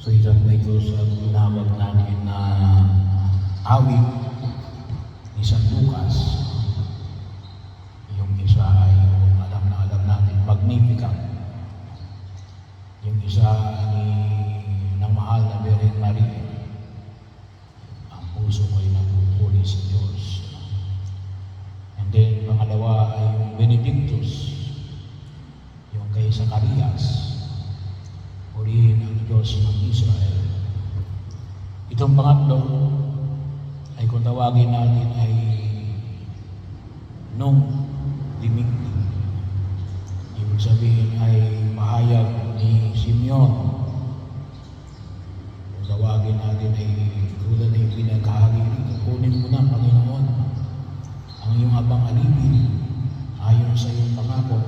So isa po ito sa tinawag natin na awit ni San Lucas. Yung isa ay yung alam natin, Magnificat. Yung isa ng mahal na Virgin Maria. Ang puso ko'y nagpupuri sa Diyos. And then pangalawa ay yung Benedictus, yung kay Zacarias. Purihin ang Diyos ng Israel. Itong pangatlo ay kung tawagin natin ay Nunc Dimittis. Ibig sabihin ay pahayag ni Simeon. Kung tawagin natin ay tulad na yung pinaghahagi dito, kunin mo na, Panginoon, ang iyong abang alipin ayon sa iyong pangako.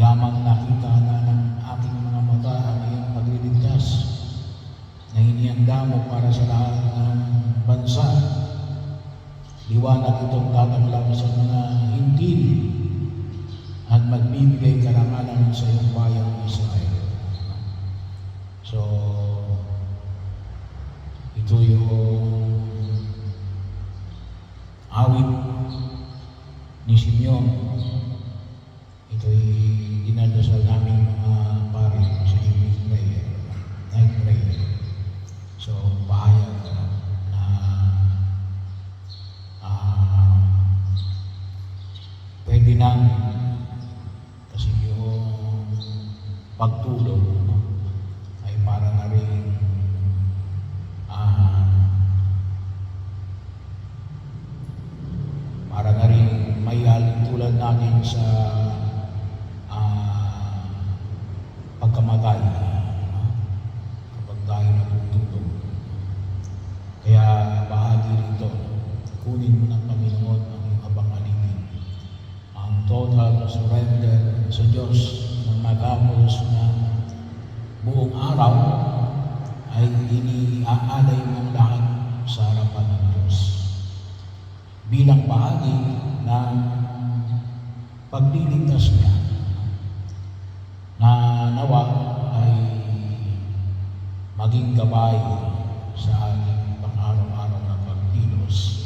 Yamang nakita na ng aking mga mata ang iyong pagliligtas na inihanda mo para sa lahat ng bansa. Liwanag itong tatanglaw sa mga hintil at magbibigay karangalan sa iyong bayang Israel. So, ito yung awit ni Simeon. Ito'y dinadasal namin mga pare sa evening prayer, night prayer. So, pahayag na pwede nang kasi yung pagtulog ay para na rin may tulad natin sa pagkamatay kapag tayo natutulog. Kaya bahagi rito, kunin mo ng Panginoon ang iyong abang alipin. Ang total surrender sa Diyos ng magamos na buong araw ay iniaalay mong lahat sa harapan ng Diyos. Bilang bahagi ng pagliligtas niya na nawa ay maging gabay sa ating pang-araw-araw na pagkilos.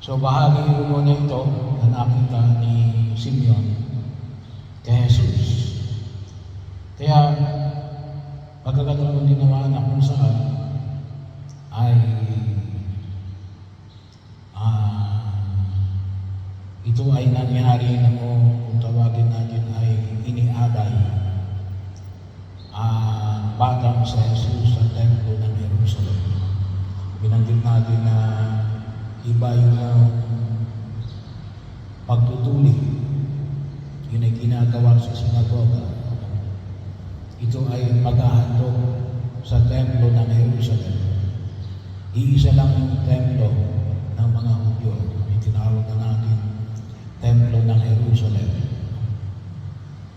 So bahagi muna ito na nakita ni Simeon kay Jesus. Kaya pagkakataon din naman na kung saan ay ito ay nangyari na kung tawagin natin ay inialay ang batang sa Jesus sa templo ng Jerusalem. Binanggit natin na iba yung pagtutuli. Yun ay ginagawa sa sinagoga. Ito ay paghahandog sa templo ng Jerusalem. Iisa lang yung templo ng mga Hudyo. May tinawag na natin templo ng Jerusalem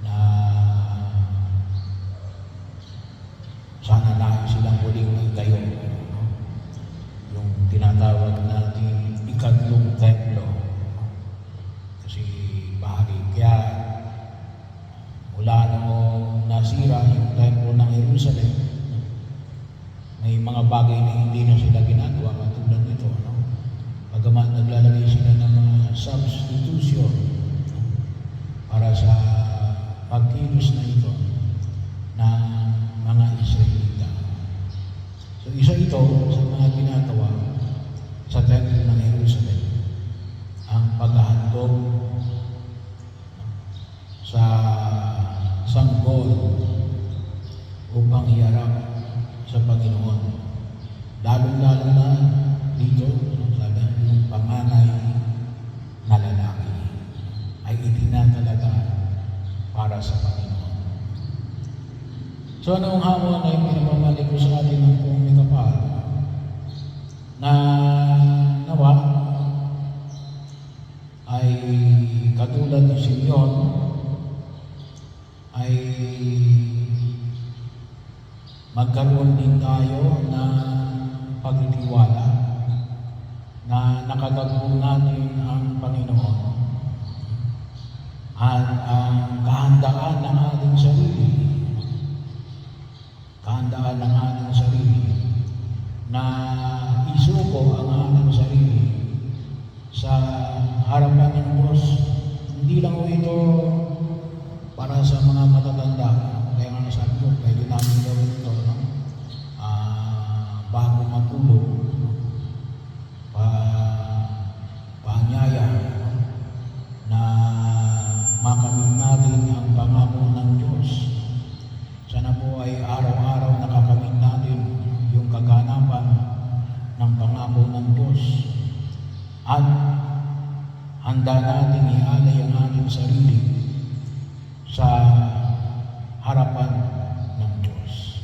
na sana lahat silang huling itayo. Yung tinatawag natin ikatlong templo. Kasi bahagi. Kaya mula nung nasira yung templo ng Jerusalem, may mga bagay na hindi na sila ginagawa katulad nito. Bagamat naglalagay sila ng mga substitution para sa pagkilos na ito ng mga Israelita. So isa ito sa mga ginagawa sa templo ng Jerusalem, ang paghahandog sa sanggol upang iharap sa Panginoon. Lalo-lalo na dito, sabi yung panganay na lalaki ay itinatalaga para sa Panginoon. So anong hamon ay pinapamalik ko sa atin ng buong may kapal na nawa ay katulad ni Simeon ay magkaroon din tayo na pagtitiwala na nakatagpo natin ang Panginoon at ang kahandaan ng ating sarili paghahandaan ng ating sarili na isuko ang ating sarili sa harapan ng Diyos. Hindi lang ho ito para sa mga matatanda. Kaya nga sabi ko, pwede namin gawin ito, no? Bago matulog, paanyaya, no? Na makamit natin ang pangako ng Diyos. Sana po ay araw-araw nakakamit natin yung kaganapan ng pangako ng Diyos. At handa natin ialay ang ating sarili sa harapan ng Diyos.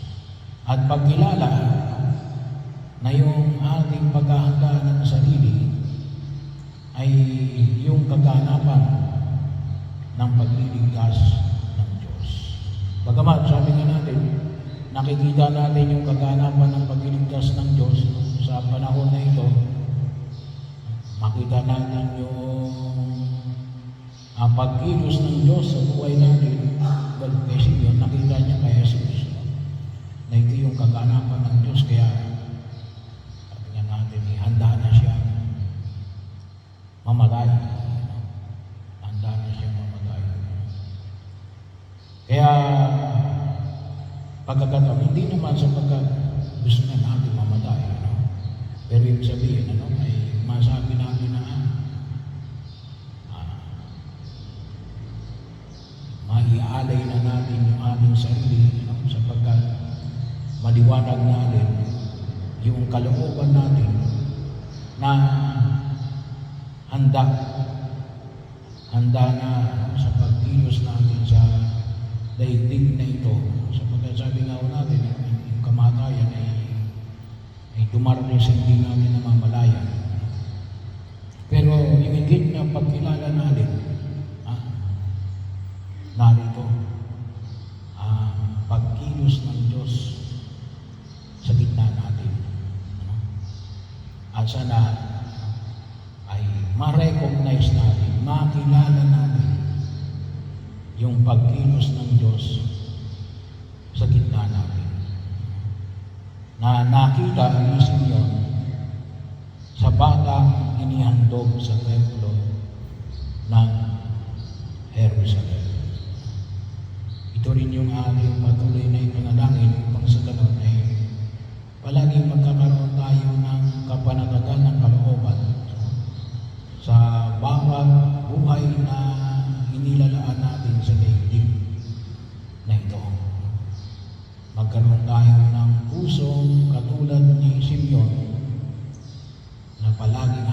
At pagkilala na yung ating paghahanda ng sarili ay yung kaganapan ng pagliligtas ng Diyos. Bagamat sabi nga natin, nakikita natin yung kaganapan ng pagliligtas ng Diyos sa panahon na ito. Makita natin yung pagkilos ng Diyos sa buhay natin. Well, kasi yun, nakita niya kay Jesus na ito yung kaganapan ng Diyos. Kaya sabi nga natin, handa na siya mamatay. Handa na siya mamatay. Kaya pagkakataon, hindi naman sapagkat gusto na natin mamatay. Pero yung sabihin, ay masabi natin na maiaalay na natin yung ating sarili, sapagkat maliwanag natin yung kalooban natin na handa na sa pagkilos natin sa daigdig na ito, sapagkat sabi nga natin yung kamatayan ay dumarating sa hindi natin namamalayan. Pero yung higit na pagkilala natin, narito ang pagkilos ng Diyos sa gitna natin. At sana ay ma-recognize natin, makilala natin yung pagkilos ng Diyos sa gitna natin. Na nakita ni Simeon sa batang inihandog sa templo ng Jerusalem. Ito rin yung ating patuloy na ipanalangin upang sa ganun ay palagi magkakaroon tayo ng kapanatagan ng kalooban sa bawat buhay na inilalaan natin sa daigdig na ito. Magkaroon tayo ng pusong katulad ni Simeon na palaging